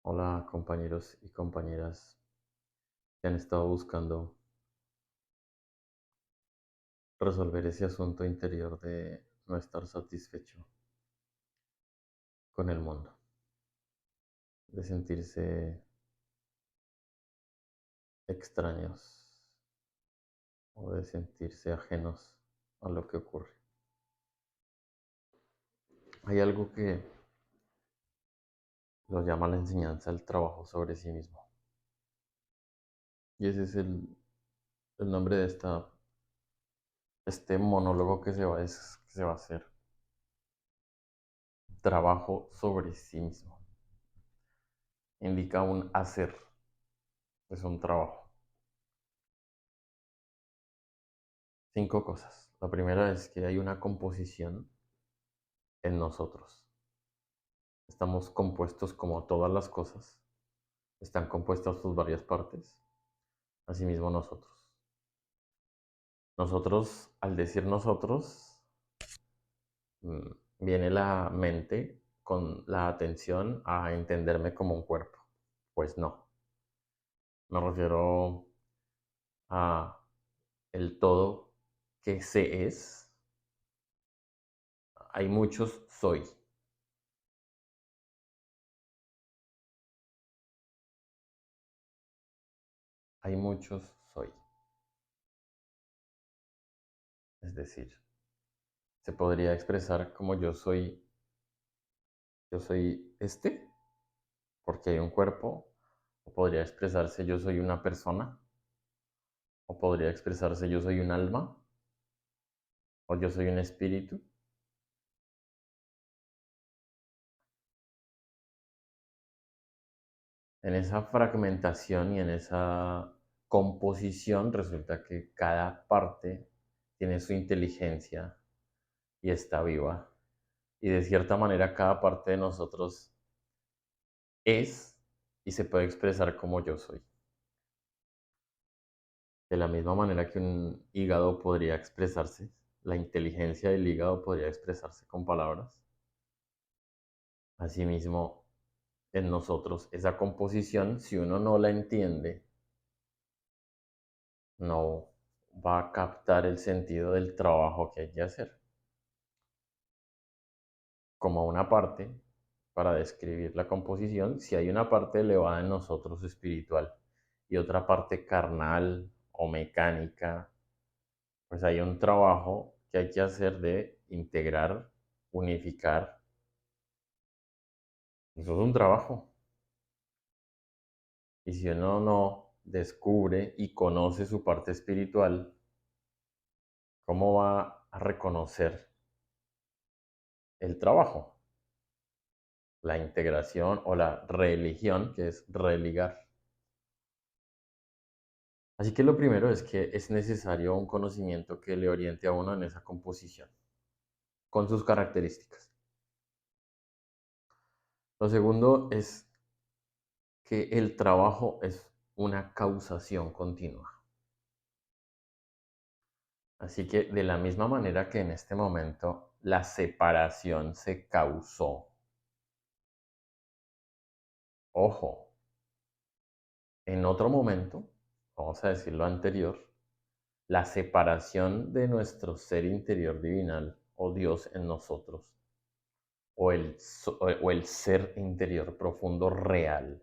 Hola compañeros y compañeras que han estado buscando resolver ese asunto interior de no estar satisfecho con el mundo, de sentirse extraños o de sentirse ajenos a lo que ocurre. Hay algo que lo llama la enseñanza del trabajo sobre sí mismo. Y ese es el nombre de este monólogo que se va a hacer. Trabajo sobre sí mismo. Indica un hacer, es un trabajo. 5 cosas. La primera es que hay una composición en nosotros. Estamos compuestos como todas las cosas. Están compuestas sus varias partes. Asimismo nosotros. Nosotros, al decir nosotros, mm, viene la mente con la atención a entenderme como un cuerpo. Pues no. Me refiero a el todo que se es. Hay muchos soy. Hay muchos soy. Es decir, se podría expresar como yo soy porque hay un cuerpo, o podría expresarse yo soy una persona, o podría expresarse yo soy un alma, o yo soy un espíritu. En esa fragmentación y en esa composición resulta que cada parte tiene su inteligencia y está viva. Y de cierta manera cada parte de nosotros es y se puede expresar como yo soy. De la misma manera que un hígado podría expresarse, la inteligencia del hígado podría expresarse con palabras. Asimismo, en nosotros, esa composición, si uno no la entiende, no va a captar el sentido del trabajo que hay que hacer. Como una parte, para describir la composición, si hay una parte elevada en nosotros espiritual y otra parte carnal o mecánica, pues hay un trabajo que hay que hacer de integrar, unificar. Eso es un trabajo. Y si uno no descubre y conoce su parte espiritual, ¿cómo va a reconocer el trabajo, la integración o la religión, que es religar? Así que lo primero es que es necesario un conocimiento que le oriente a uno en esa composición, con sus características. Lo segundo es que el trabajo es una causación continua. Así que de la misma manera que en este momento la separación se causó, ojo, en otro momento, vamos a decir lo anterior, la separación de nuestro ser interior divinal o Dios en nosotros, o el ser interior profundo real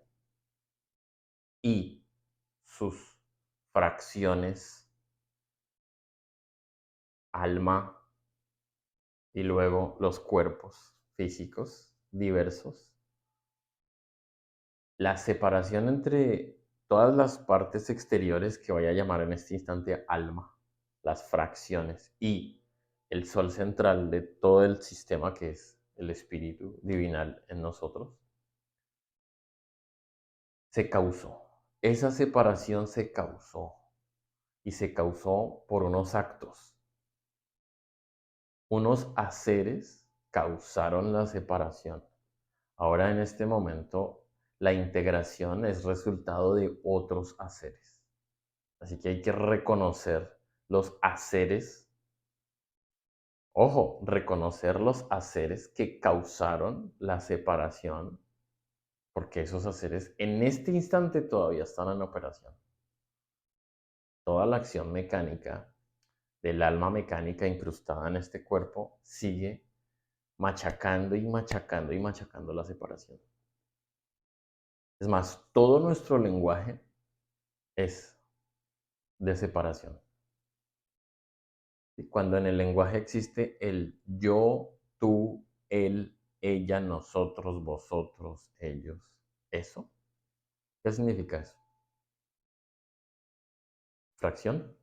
y sus fracciones, alma y luego los cuerpos físicos diversos, la separación entre todas las partes exteriores que voy a llamar en este instante alma, las fracciones y el sol central de todo el sistema que es el espíritu divinal en nosotros, se causó. Esa separación se causó y se causó por unos actos. Unos haceres causaron la separación. Ahora en este momento la integración es resultado de otros haceres. Así que hay que reconocer los haceres, ojo, reconocer los haceres que causaron la separación porque esos haceres en este instante todavía están en operación. Toda la acción mecánica del alma mecánica incrustada en este cuerpo sigue machacando y machacando y machacando la separación. Es más, todo nuestro lenguaje es de separación. Y cuando en el lenguaje existe el yo, tú, él, ella, nosotros, vosotros, ellos, eso, ¿qué significa eso? Fracción.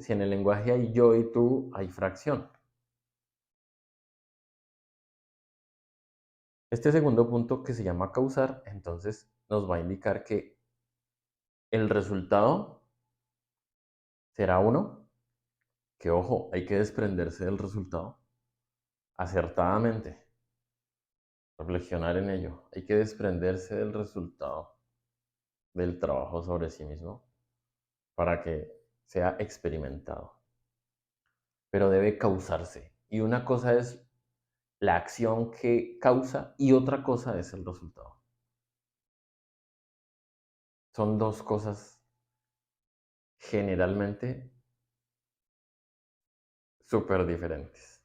Si en el lenguaje hay yo y tú, hay fracción. Este segundo punto que se llama causar, entonces nos va a indicar que el resultado será uno, que ojo, hay que desprenderse del resultado acertadamente, reflexionar en ello, hay que desprenderse del resultado del trabajo sobre sí mismo para que sea experimentado, pero debe causarse. Y una cosa es la acción que causa y otra cosa es el resultado. Son dos cosas generalmente súper diferentes.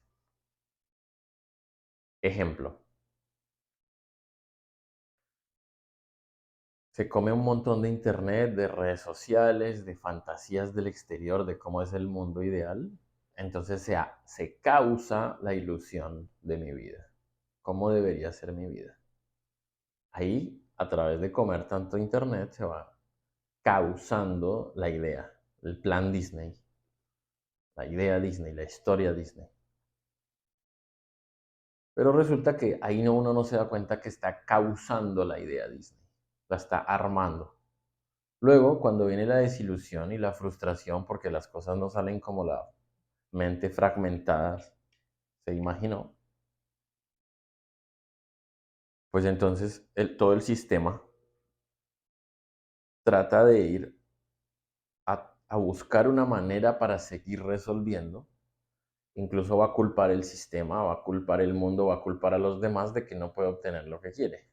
Ejemplo, se come un montón de internet, de redes sociales, de fantasías del exterior, de cómo es el mundo ideal. Entonces se causa la ilusión de mi vida. ¿Cómo debería ser mi vida? Ahí, a través de comer tanto internet, se va causando la idea, el plan Disney, la idea Disney, la historia Disney. Pero resulta que ahí uno no se da cuenta que está causando la idea Disney, la está armando. Luego, cuando viene la desilusión y la frustración porque las cosas no salen como la mente fragmentada se imaginó, pues entonces todo el sistema trata de ir a buscar una manera para seguir resolviendo. Incluso va a culpar el sistema, va a culpar el mundo, va a culpar a los demás de que no puede obtener lo que quiere.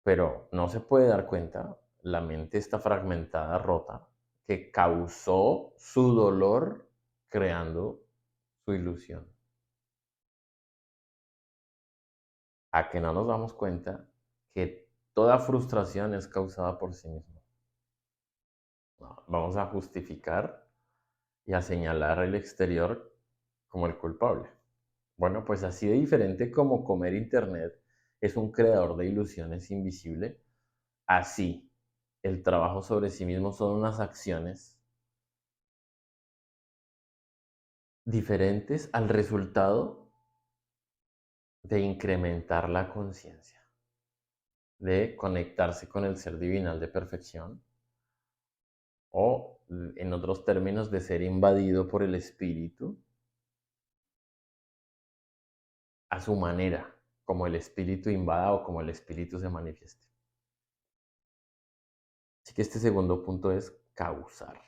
Pero no se puede dar cuenta, la mente está fragmentada, rota, que causó su dolor creando su ilusión. A que no nos damos cuenta que toda frustración es causada por sí misma. No, vamos a justificar y a señalar el exterior como el culpable. Bueno, pues así de diferente como comer internet es un creador de ilusiones invisible, así el trabajo sobre sí mismo son unas acciones diferentes al resultado de incrementar la conciencia, de conectarse con el ser divinal de perfección o, en otros términos, de ser invadido por el espíritu a su manera, como el espíritu invada o como el espíritu se manifieste. Así que este segundo punto es causar.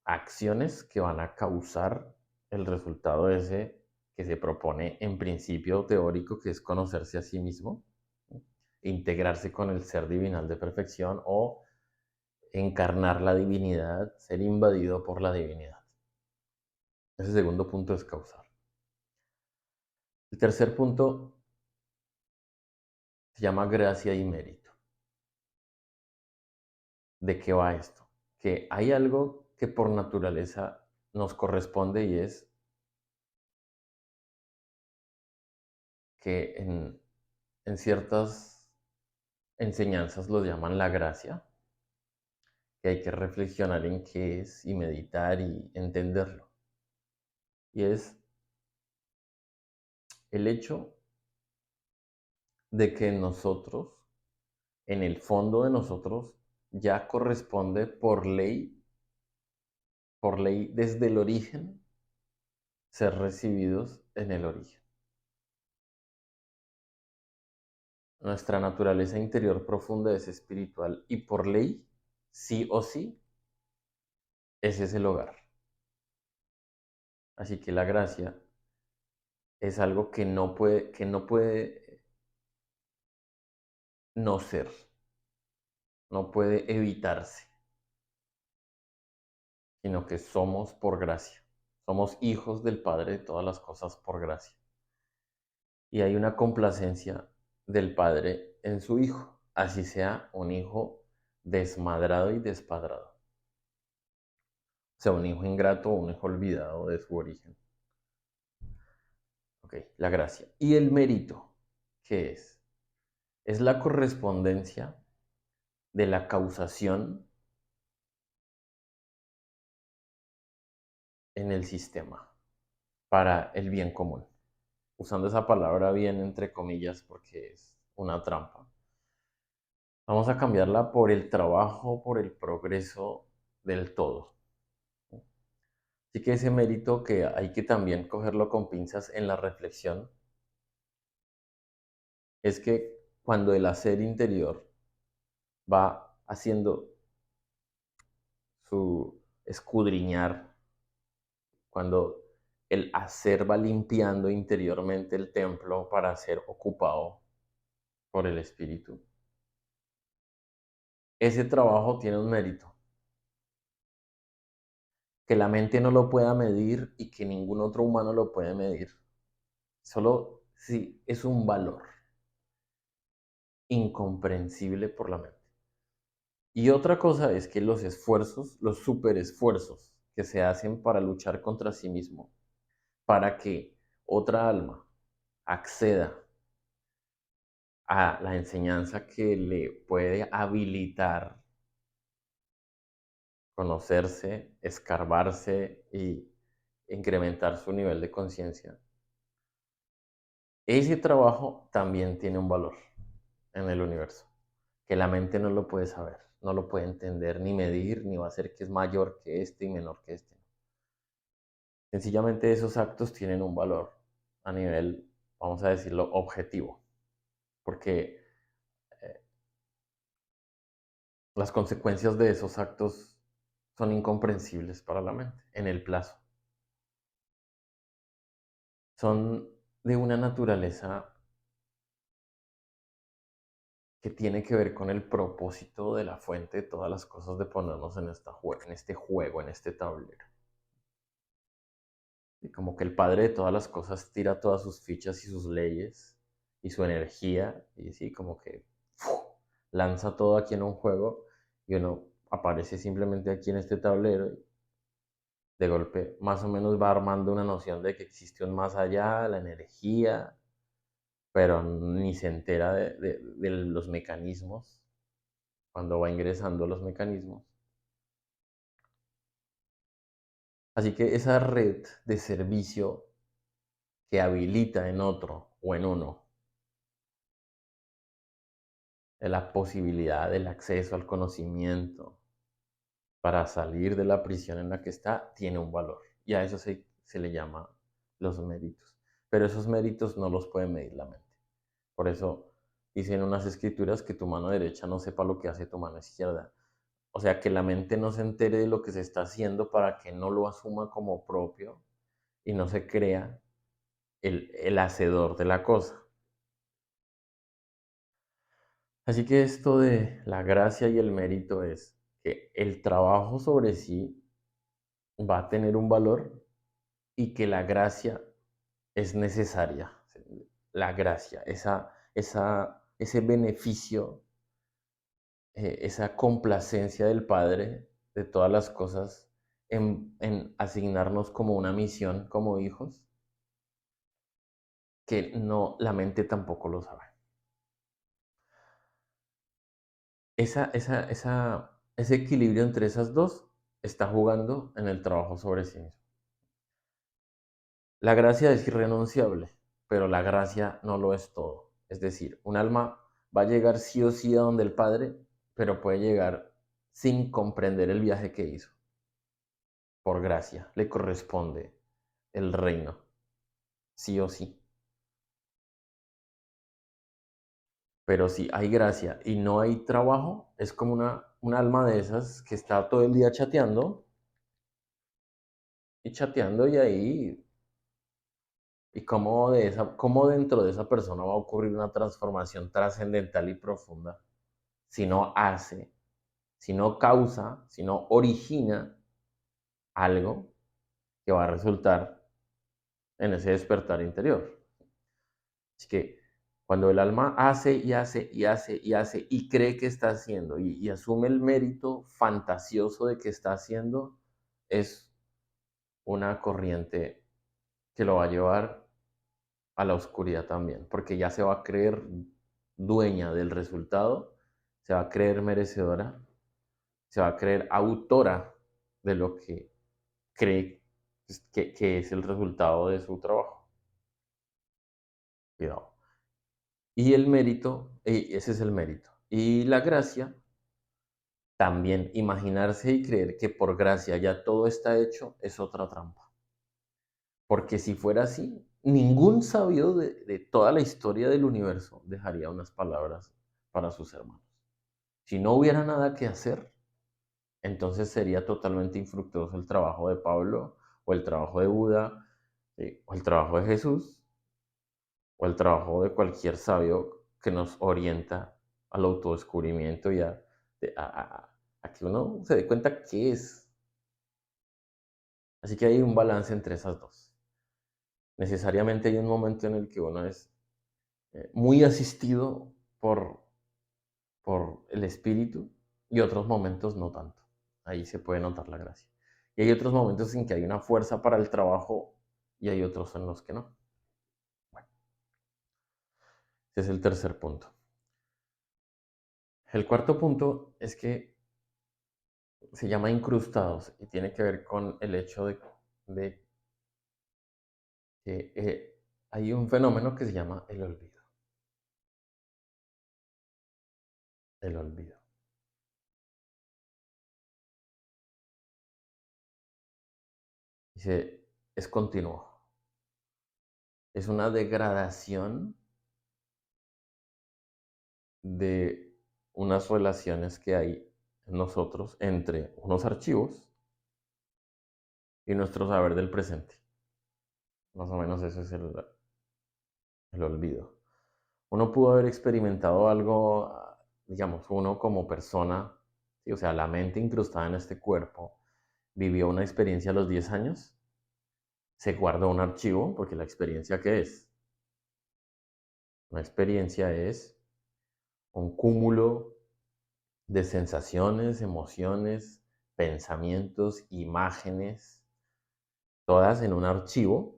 Acciones que van a causar el resultado ese que se propone en principio teórico, que es conocerse a sí mismo, ¿no? Integrarse con el ser divinal de perfección o encarnar la divinidad, ser invadido por la divinidad. Ese segundo punto es causar. El tercer punto se llama gracia y mérito. ¿De qué va esto? Que hay algo que por naturaleza nos corresponde y es que en ciertas enseñanzas lo llaman la gracia, que hay que reflexionar en qué es y meditar y entenderlo. Y es el hecho de que nosotros, en el fondo de nosotros, ya corresponde por ley desde el origen, ser recibidos en el origen. Nuestra naturaleza interior profunda es espiritual y por ley, sí o sí, ese es el hogar. Así que la gracia es algo que no puede no ser, no puede evitarse, sino que somos por gracia. Somos hijos del Padre de todas las cosas por gracia. Y hay una complacencia del Padre en su Hijo, así sea un hijo desmadrado y despadrado. O sea, un hijo ingrato o un hijo olvidado de su origen. Ok, la gracia. ¿Y el mérito? ¿Qué es? Es la correspondencia de la causación en el sistema para el bien común. Usando esa palabra bien entre comillas porque es una trampa. Vamos a cambiarla por el trabajo, por el progreso del todo. Así que ese mérito que hay que también cogerlo con pinzas en la reflexión es que cuando el hacer interior va haciendo su escudriñar, cuando el hacer va limpiando interiormente el templo para ser ocupado por el Espíritu, ese trabajo tiene un mérito que la mente no lo pueda medir y que ningún otro humano lo puede medir. Solo si es un valor incomprensible por la mente. Y otra cosa es que los esfuerzos, los super esfuerzos que se hacen para luchar contra sí mismo, para que otra alma acceda a la enseñanza que le puede habilitar conocerse, escarbarse y incrementar su nivel de conciencia. Ese trabajo también tiene un valor en el universo, que la mente no lo puede saber, no lo puede entender, ni medir, ni va a ser que es mayor que este y menor que este. Sencillamente esos actos tienen un valor a nivel, vamos a decirlo, objetivo, porque eh, las consecuencias de esos actos son incomprensibles para la mente en el plazo. Son de una naturaleza que tiene que ver con el propósito de la fuente de todas las cosas de ponernos en, en este juego, en este tablero. Y como que el padre de todas las cosas tira todas sus fichas y sus leyes y su energía y así como que ¡fu! Lanza todo aquí en un juego y uno aparece simplemente aquí en este tablero y de golpe más o menos va armando una noción de que existe un más allá, la energía, pero ni se entera de los mecanismos cuando va ingresando los mecanismos. Así que esa red de servicio que habilita en otro o en uno la posibilidad del acceso al conocimiento para salir de la prisión en la que está, tiene un valor. Y a eso se le llama los méritos. Pero esos méritos no los puede medir la mente. Por eso dicen unas escrituras que tu mano derecha no sepa lo que hace tu mano izquierda. O sea, que la mente no se entere de lo que se está haciendo para que no lo asuma como propio y no se crea el hacedor de la cosa. Así que esto de la gracia y el mérito es que el trabajo sobre sí va a tener un valor y que la gracia es necesaria. La gracia, ese beneficio, esa complacencia del Padre de todas las cosas en asignarnos como una misión como hijos, que no, la mente tampoco lo sabe. Ese equilibrio entre esas dos está jugando en el trabajo sobre sí mismo. La gracia es irrenunciable, pero la gracia no lo es todo. Es decir, un alma va a llegar sí o sí a donde el Padre, pero puede llegar sin comprender el viaje que hizo. Por gracia, le corresponde el reino, sí o sí. Pero si hay gracia y no hay trabajo, es como un alma de esas que está todo el día chateando y chateando y ahí y cómo dentro de esa persona va a ocurrir una transformación trascendental y profunda si no hace, si no causa, si no origina algo que va a resultar en ese despertar interior. Así que cuando el alma hace y hace y hace y hace y cree que está haciendo y asume el mérito fantasioso de que está haciendo, es una corriente que lo va a llevar a la oscuridad también, porque ya se va a creer dueña del resultado, se va a creer merecedora, se va a creer autora de lo que cree que es el resultado de su trabajo. Cuidado. Y el mérito, ese es el mérito. Y la gracia, también imaginarse y creer que por gracia ya todo está hecho, es otra trampa. Porque si fuera así, ningún sabio de toda la historia del universo dejaría unas palabras para sus hermanos. Si no hubiera nada que hacer, entonces sería totalmente infructuoso el trabajo de Pablo, o el trabajo de Buda, o el trabajo de Jesús, o el trabajo de cualquier sabio que nos orienta al autodescubrimiento y a que uno se dé cuenta qué es. Así que hay un balance entre esas dos. Necesariamente hay un momento en el que uno es muy asistido por el espíritu y otros momentos no tanto. Ahí se puede notar la gracia. Y hay otros momentos en que hay una fuerza para el trabajo y hay otros en los que no. Bueno, ese es el tercer punto. El cuarto punto es que se llama incrustados y tiene que ver con el hecho de que hay un fenómeno que se llama el olvido. El olvido. Dice, es continuo. Es una degradación de unas relaciones que hay en nosotros entre unos archivos y nuestro saber del presente. Más o menos ese es el olvido. Uno pudo haber experimentado algo, digamos, uno como persona, ¿sí? O sea, la mente incrustada en este cuerpo, vivió una experiencia a los 10 años, se guarda un archivo, porque la experiencia, ¿qué es? Una experiencia es un cúmulo de sensaciones, emociones, pensamientos, imágenes, todas en un archivo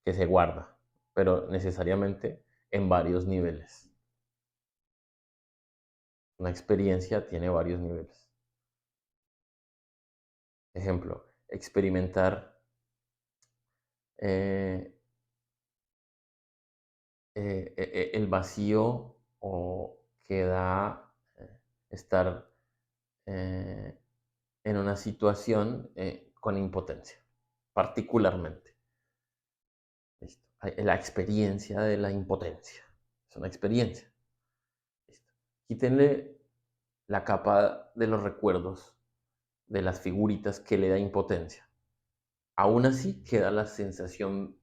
que se guarda, pero necesariamente en varios niveles. Una experiencia tiene varios niveles. Ejemplo, experimentar eh, el vacío o que da estar eh, en una situación con impotencia, particularmente. ¿Listo? La experiencia de la impotencia. Es una experiencia. ¿Listo? Quítenle la capa de los recuerdos, de las figuritas que le da impotencia. Aún así queda la sensación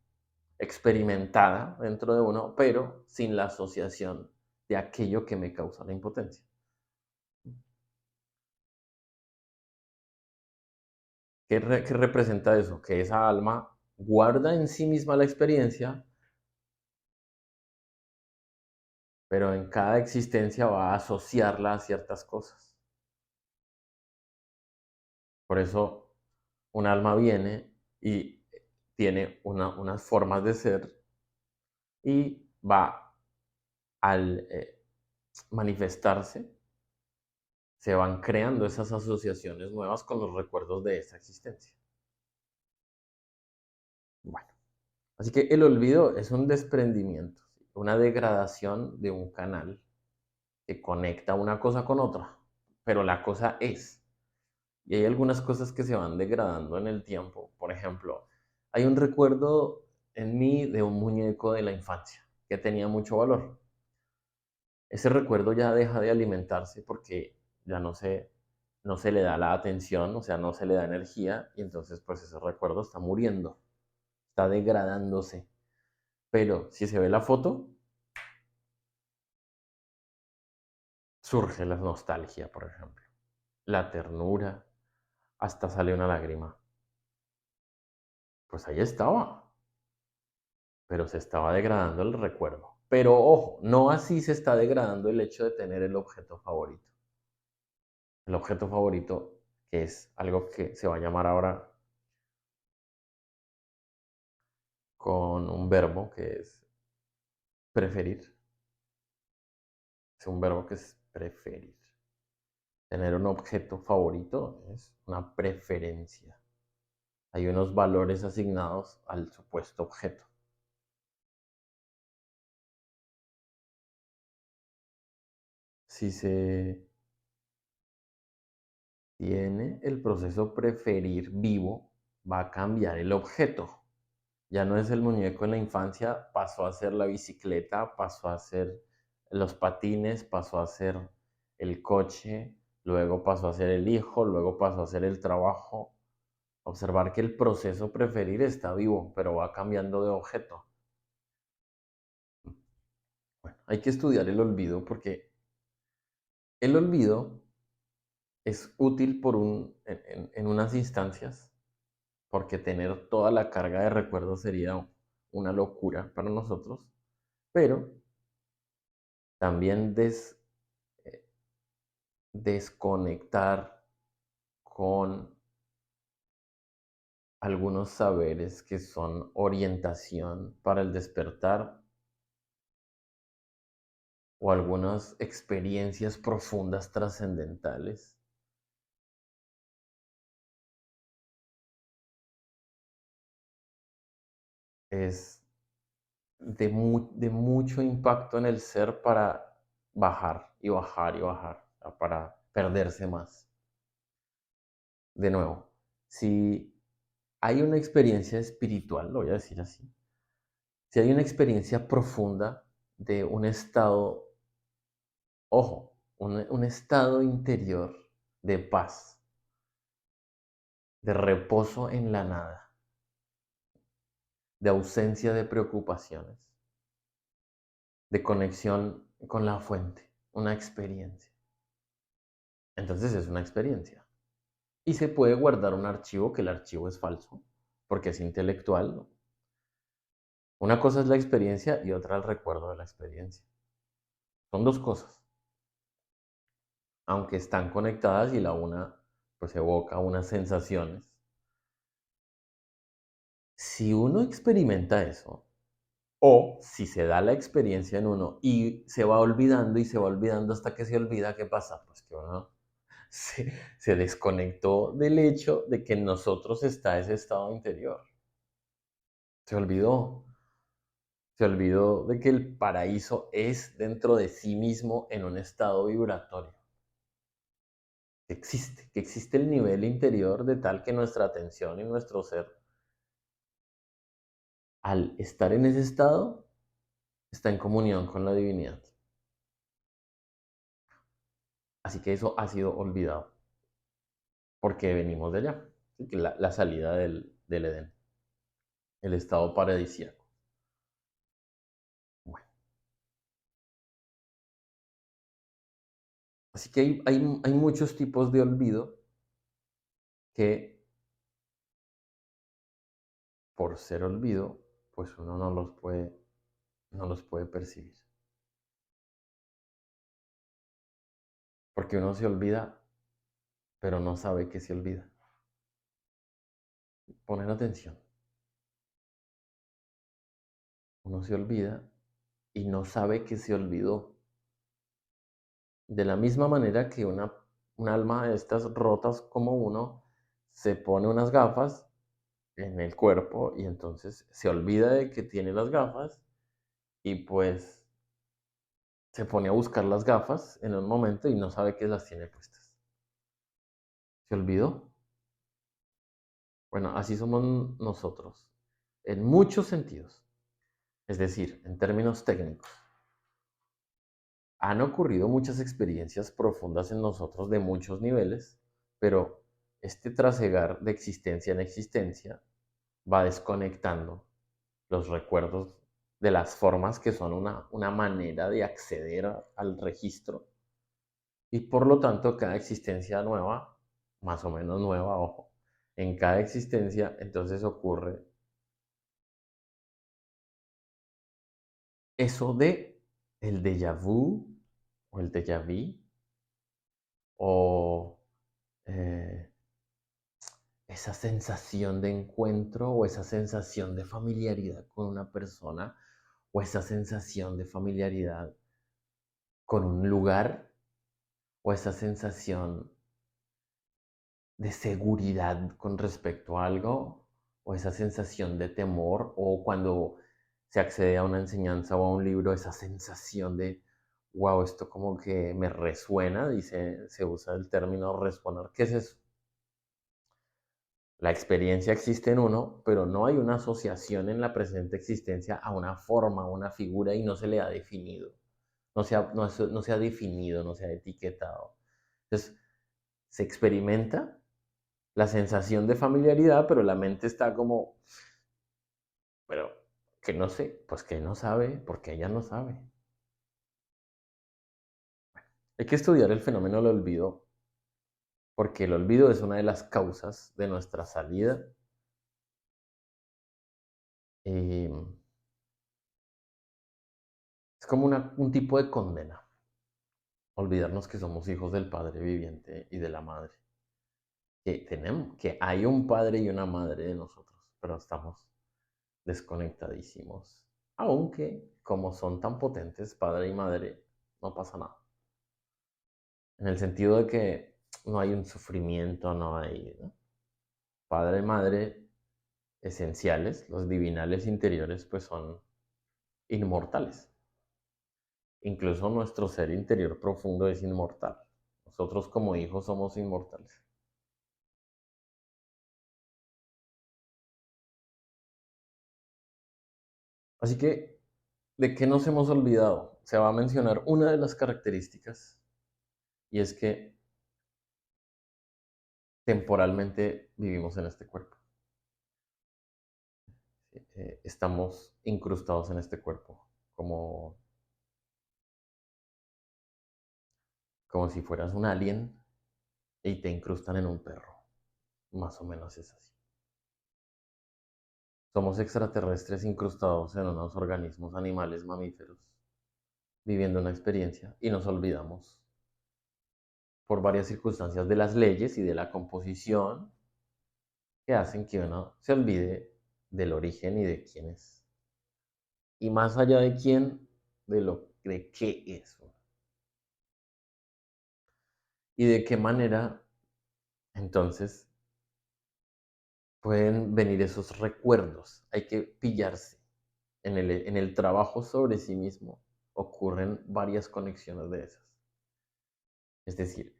experimentada dentro de uno, pero sin la asociación de aquello que me causa la impotencia. ¿Qué representa eso? Que esa alma guarda en sí misma la experiencia, pero en cada existencia va a asociarla a ciertas cosas. Por eso un alma viene y tiene unas formas de ser y va al manifestarse, se van creando esas asociaciones nuevas con los recuerdos de esa existencia. Bueno, así que el olvido es un desprendimiento, una degradación de un canal que conecta una cosa con otra, pero la cosa es. Y hay algunas cosas que se van degradando en el tiempo. Por ejemplo, hay un recuerdo en mí de un muñeco de la infancia que tenía mucho valor. Ese recuerdo ya deja de alimentarse porque ya no se le da la atención, o sea, no se le da energía y entonces pues ese recuerdo está muriendo, está degradándose. Pero si se ve la foto, surge la nostalgia, por ejemplo, la ternura, hasta sale una lágrima. Pues ahí estaba, pero se estaba degradando el recuerdo. Pero ojo, no así se está degradando el hecho de tener el objeto favorito. El objeto favorito, que es algo que se va a llamar ahora con un verbo que es preferir. Es un verbo que es preferir. Tener un objeto favorito es una preferencia. Hay unos valores asignados al supuesto objeto. Si se tiene el proceso preferir vivo, va a cambiar el objeto. Ya no es el muñeco en la infancia, pasó a ser la bicicleta, pasó a ser los patines, pasó a ser el coche, luego pasó a ser el hijo, luego pasó a ser el trabajo. Observar que el proceso preferir está vivo, pero va cambiando de objeto. Bueno, hay que estudiar el olvido porque el olvido es útil en unas instancias, porque tener toda la carga de recuerdos sería una locura para nosotros, pero también eh, desconectar con algunos saberes que son orientación para el despertar o algunas experiencias profundas trascendentales es de mucho impacto en el ser para bajar y bajar y bajar, para perderse más. De nuevo, si hay una experiencia espiritual, lo voy a decir así, si hay una experiencia profunda de un estado, ojo, un estado interior de paz, de reposo en la nada, de ausencia de preocupaciones, de conexión con la fuente, una experiencia. Entonces es una experiencia. Y se puede guardar un archivo que el archivo es falso, porque es intelectual, ¿no? Una cosa es la experiencia y otra el recuerdo de la experiencia. Son dos cosas, aunque están conectadas y la una pues evoca unas sensaciones. Si uno experimenta eso, o si se da la experiencia en uno y se va olvidando y se va olvidando hasta que se olvida, ¿qué pasa? Pues que uno se desconectó del hecho de que en nosotros está ese estado interior. Se olvidó. Se olvidó de que el paraíso es dentro de sí mismo en un estado vibratorio. Que existe el nivel interior de tal que nuestra atención y nuestro ser, al estar en ese estado, está en comunión con la divinidad. Así que eso ha sido olvidado, porque venimos de allá, ¿sí? Que la salida del Edén, el estado paradisíaco. Bueno, así que hay muchos tipos de olvido que por ser olvido, pues uno no los puede percibir. Porque uno se olvida, pero no sabe que se olvida. Ponen atención. Uno se olvida y no sabe que se olvidó. De la misma manera que un alma de estas rotas como uno se pone unas gafas en el cuerpo y entonces se olvida de que tiene las gafas y pues se pone a buscar las gafas en un momento y no sabe que las tiene puestas. ¿Se olvidó? Bueno, así somos nosotros, en muchos sentidos. Es decir, en términos técnicos. Han ocurrido muchas experiencias profundas en nosotros de muchos niveles, pero este trasegar de existencia en existencia va desconectando los recuerdos de las formas que son una manera de acceder al registro. Y por lo tanto, cada existencia nueva, más o menos nueva, ojo, en cada existencia entonces ocurre eso de el déjà vu o el déjà vu o eh, esa sensación de encuentro o esa sensación de familiaridad con una persona o esa sensación de familiaridad con un lugar o esa sensación de seguridad con respecto a algo o esa sensación de temor o cuando se accede a una enseñanza o a un libro, esa sensación de, wow, esto como que me resuena, dice, se usa el término resonar. ¿Qué es eso? La experiencia existe en uno, pero no hay una asociación en la presente existencia a una forma, a una figura y no se le ha definido. No se ha definido, no se ha etiquetado. Entonces, se experimenta la sensación de familiaridad, pero la mente está como, pero que no sé, pues que no sabe, porque ella no sabe. Hay que estudiar el fenómeno del olvido, porque el olvido es una de las causas de nuestra salida. Y es como un tipo de condena, olvidarnos que somos hijos del Padre viviente y de la Madre. Que hay un Padre y una Madre de nosotros, pero estamos desconectadísimos. Aunque, como son tan potentes, Padre y Madre, no pasa nada. En el sentido de que no hay un sufrimiento, no hay, ¿no? Padre y madre esenciales, los divinales interiores, pues son inmortales. Incluso nuestro ser interior profundo es inmortal. Nosotros como hijos somos inmortales. Así que, ¿de qué nos hemos olvidado? Se va a mencionar una de las características y es que temporalmente vivimos en este cuerpo. Estamos incrustados en este cuerpo, como si fueras un alien y te incrustan en un perro. Más o menos es así. Somos extraterrestres incrustados en unos organismos animales mamíferos, viviendo una experiencia y nos olvidamos por varias circunstancias de las leyes y de la composición que hacen que uno se olvide del origen y de quién es. Y más allá de quién, de qué es uno. Y de qué manera, entonces, pueden venir esos recuerdos. Hay que pillarse. En el trabajo sobre sí mismo ocurren varias conexiones de esas. Es decir,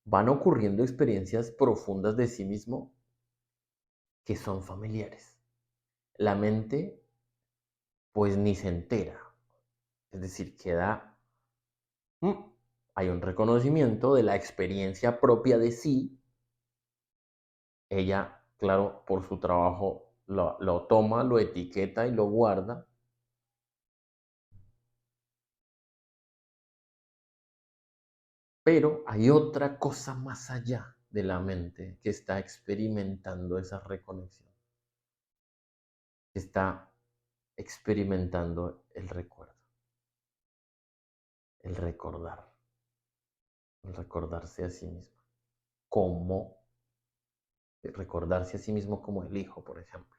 van ocurriendo experiencias profundas de sí mismo que son familiares. La mente, pues ni se entera. Es decir, mm, hay un reconocimiento de la experiencia propia de sí. Ella, claro, por su trabajo lo toma, lo etiqueta y lo guarda. Pero hay otra cosa más allá de la mente que está experimentando esa reconexión. Está experimentando el recuerdo, el recordar, el recordarse a sí mismo. Como recordarse a sí mismo como el hijo, por ejemplo.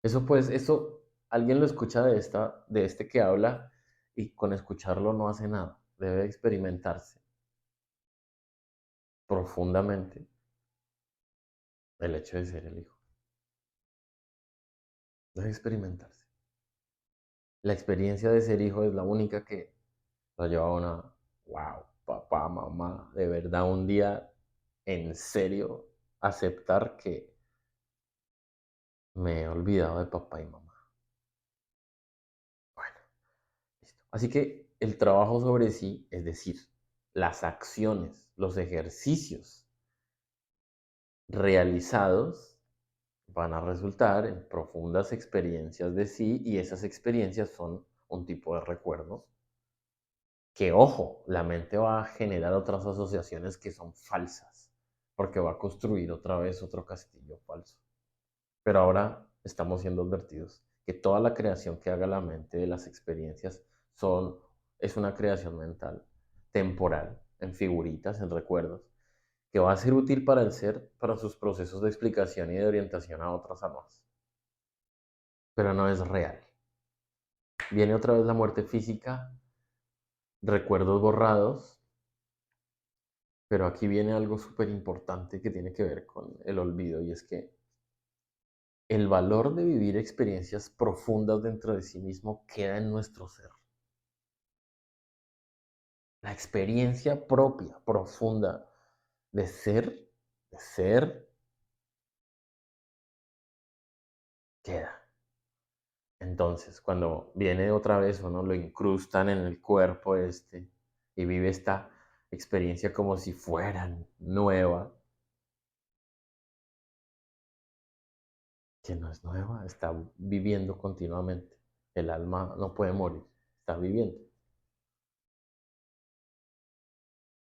Eso alguien lo escucha de este que habla y con escucharlo no hace nada. Debe experimentarse profundamente el hecho de ser el hijo. Debe experimentarse. La experiencia de ser hijo es la única que lo lleva a una, wow, papá, mamá, de verdad un día en serio aceptar que me he olvidado de papá y mamá. Bueno, listo. Así que el trabajo sobre sí, es decir, las acciones, los ejercicios realizados van a resultar en profundas experiencias de sí y esas experiencias son un tipo de recuerdos que, ojo, la mente va a generar otras asociaciones que son falsas, porque va a construir otra vez otro castillo falso. Pero ahora estamos siendo advertidos que toda la creación que haga la mente de las experiencias son, es una creación mental, temporal, en figuritas, en recuerdos, que va a ser útil para el ser, para sus procesos de explicación y de orientación a otras almas. Pero no es real. Viene otra vez la muerte física, recuerdos borrados, pero aquí viene algo súper importante que tiene que ver con el olvido y es que el valor de vivir experiencias profundas dentro de sí mismo queda en nuestro ser. La experiencia propia, profunda de ser, queda. Entonces, cuando viene otra vez uno lo incrustan en el cuerpo y vive esta experiencia como si fuera nueva, que no es nueva, está viviendo continuamente. El alma no puede morir, está viviendo.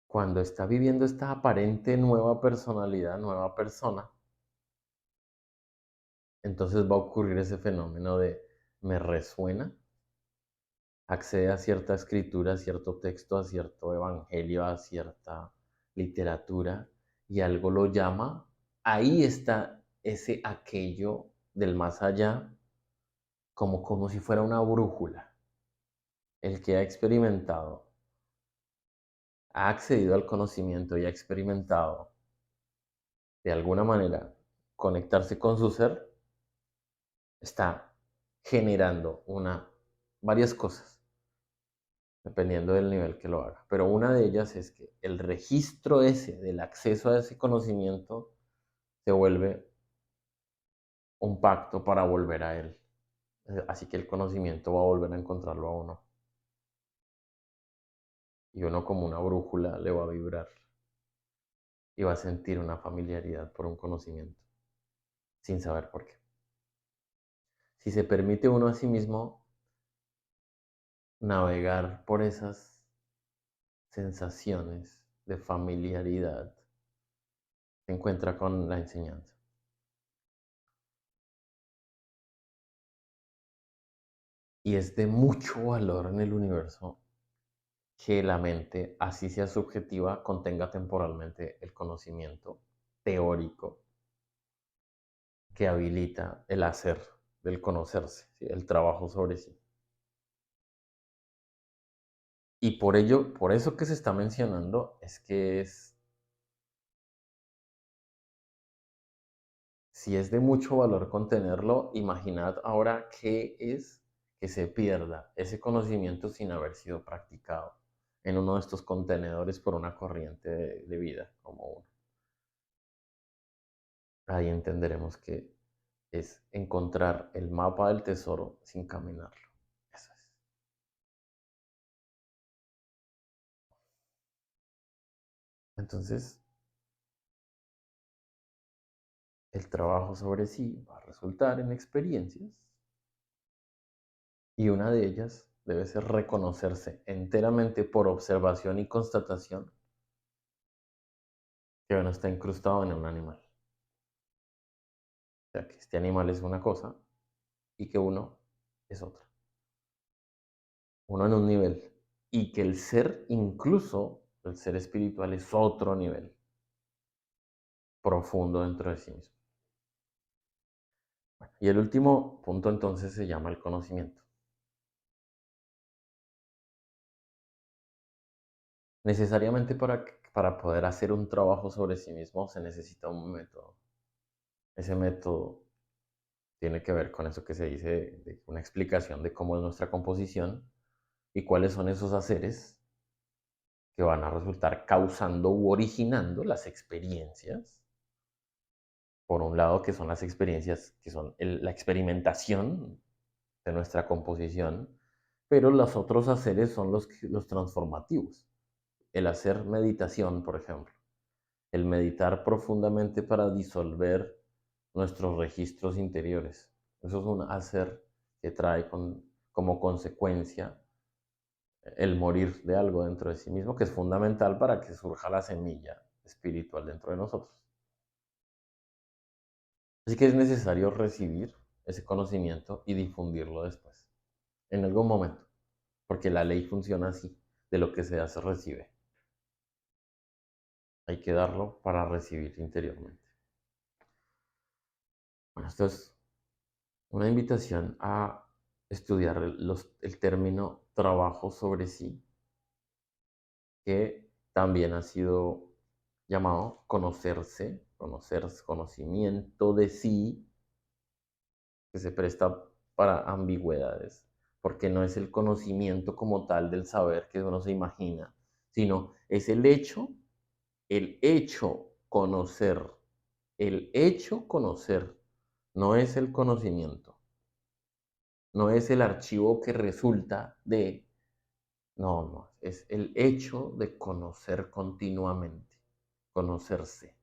Cuando está viviendo esta aparente nueva personalidad, nueva persona, entonces va a ocurrir ese fenómeno de me resuena, accede a cierta escritura, a cierto texto, a cierto evangelio, a cierta literatura y algo lo llama, ahí está ese aquello del más allá, como si fuera una brújula. El que ha experimentado, ha accedido al conocimiento y ha experimentado de alguna manera conectarse con su ser, está generando varias cosas, dependiendo del nivel que lo haga. Pero una de ellas es que el registro ese del acceso a ese conocimiento se vuelve un pacto para volver a él. Así que el conocimiento va a volver a encontrarlo a uno. Y uno como una brújula le va a vibrar y va a sentir una familiaridad por un conocimiento, sin saber por qué. Si se permite uno a sí mismo navegar por esas sensaciones de familiaridad, se encuentra con la enseñanza. Y es de mucho valor en el universo que la mente, así sea subjetiva, contenga temporalmente el conocimiento teórico que habilita el hacer del conocerse, ¿sí? El trabajo sobre sí. Y por ello, por eso que se está mencionando, es que si es de mucho valor contenerlo, imaginad ahora qué es que se pierda ese conocimiento sin haber sido practicado en uno de estos contenedores por una corriente de vida como uno. Ahí entenderemos que es encontrar el mapa del tesoro sin caminarlo. Eso es. Entonces, el trabajo sobre sí va a resultar en experiencias y una de ellas debe ser reconocerse enteramente por observación y constatación que uno está incrustado en un animal. O sea, que este animal es una cosa y que uno es otra. Uno en un nivel y que el ser, incluso el ser espiritual, es otro nivel profundo dentro de sí mismo. Bueno, y el último punto entonces se llama el conocimiento. Necesariamente para poder hacer un trabajo sobre sí mismo se necesita un método. Ese método tiene que ver con eso que se dice de una explicación de cómo es nuestra composición y cuáles son esos haceres que van a resultar causando u originando las experiencias. Por un lado, que son las experiencias, que son la experimentación de nuestra composición, pero los otros haceres son los transformativos. El hacer meditación, por ejemplo. El meditar profundamente para disolver nuestros registros interiores. Eso es un hacer que trae como consecuencia el morir de algo dentro de sí mismo, que es fundamental para que surja la semilla espiritual dentro de nosotros. Así que es necesario recibir ese conocimiento y difundirlo después, en algún momento, porque la ley funciona así, de lo que se hace recibe. Hay que darlo para recibir interiormente. Bueno, esto es una invitación a estudiar el término trabajo sobre sí, que también ha sido llamado conocerse, conocimiento de sí, que se presta para ambigüedades, porque no es el conocimiento como tal del saber que uno se imagina, sino es el hecho conocer, no es el conocimiento, no es el archivo que resulta de, no, es el hecho de conocer continuamente, conocerse.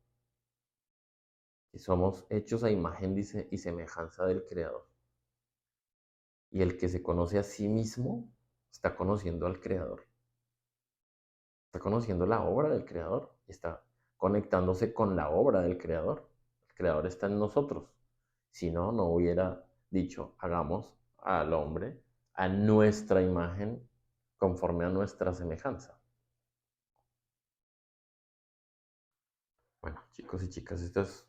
Y somos hechos a imagen y semejanza del Creador. Y el que se conoce a sí mismo está conociendo al Creador. Está conociendo la obra del Creador. Está conectándose con la obra del Creador. El Creador está en nosotros. Si no, no hubiera dicho, hagamos al hombre a nuestra imagen conforme a nuestra semejanza. Bueno, chicos y chicas, esta es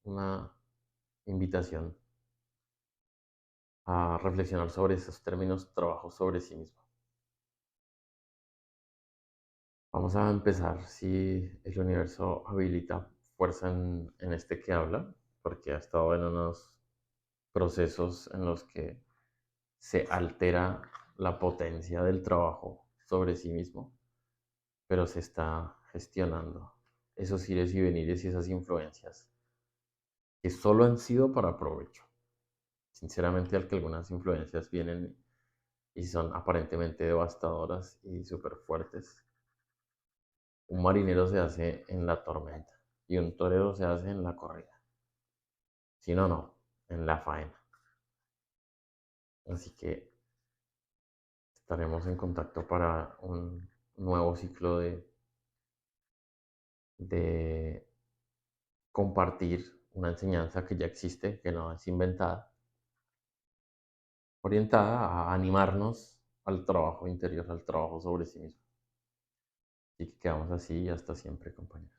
una invitación a reflexionar sobre esos términos, trabajo sobre sí mismo. Vamos a empezar si el universo habilita fuerza en este que habla, porque ha estado en unos procesos en los que se altera la potencia del trabajo sobre sí mismo, pero se está gestionando esos ires y venires y esas influencias que solo han sido para provecho. Sinceramente, al que algunas influencias vienen y son aparentemente devastadoras y súper fuertes, un marinero se hace en la tormenta y un torero se hace en la corrida. Si no, no, en la faena. Así que estaremos en contacto para un nuevo ciclo de compartir una enseñanza que ya existe, que no es inventada, orientada a animarnos al trabajo interior, al trabajo sobre sí mismo. Así que quedamos así y hasta siempre, compañeros.